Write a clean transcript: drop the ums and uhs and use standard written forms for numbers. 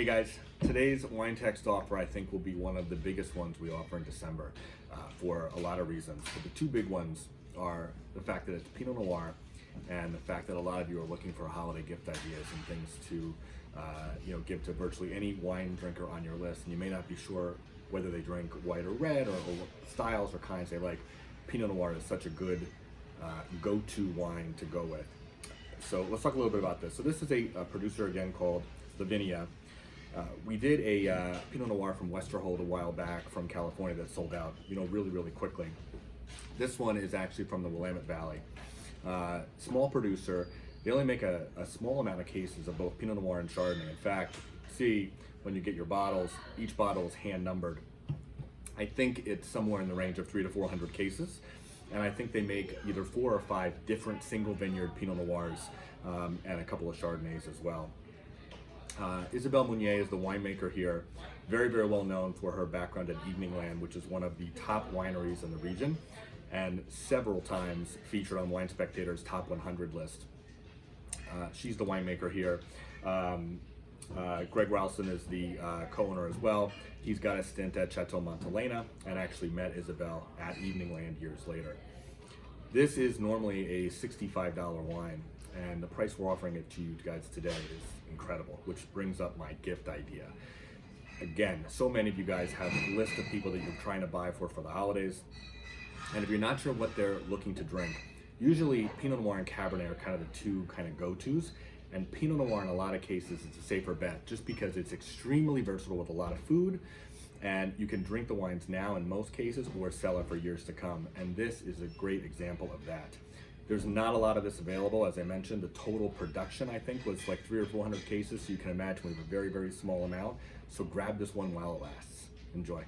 Hey guys, today's WineText offer I think will be one of the biggest ones we offer in December for a lot of reasons. But the two big ones are the fact that it's Pinot Noir and the fact that a lot of you are looking for holiday gift ideas and things to give to virtually any wine drinker on your list. And you may not be sure whether they drink white or red or what styles or kinds they like. Pinot Noir is such a good go-to wine to go with. So let's talk a little bit about this. So this is a producer again called Lavinea. We did a Pinot Noir from Westerhold a while back from California that sold out, really quickly. This one is actually from the Willamette Valley. Small producer. They only make a small amount of cases of both Pinot Noir and Chardonnay. In fact, see when you get your bottles, each bottle is hand numbered. I think it's somewhere in the range of 300 to 400 cases. And I think they make either 4 or 5 different single vineyard Pinot Noirs and a couple of Chardonnays as well. Isabel Meunier is the winemaker here, very well known for her background at Evening Land, which is one of the top wineries in the region, and several times featured on Wine Spectator's top 100 list. She's the winemaker here. Greg Ralston is the co-owner as well. He's got a stint at Chateau Montelena and actually met Isabel at Evening Land years later. This is normally a $65 wine, and the price we're offering it to you guys today is incredible, which brings up my gift idea. Again, so many of you guys have a list of people that you're trying to buy for the holidays, and if you're not sure what they're looking to drink, usually Pinot Noir and Cabernet are kind of the two kind of go-tos, and Pinot Noir in a lot of cases is a safer bet just because it's extremely versatile with a lot of food, and you can drink the wines now in most cases or sell it for years to come, and this is a great example of that. There's not a lot of this available. As I mentioned, the total production I think was like 300 or 400 cases, so you can imagine we have a very small amount. So grab this one while it lasts. Enjoy.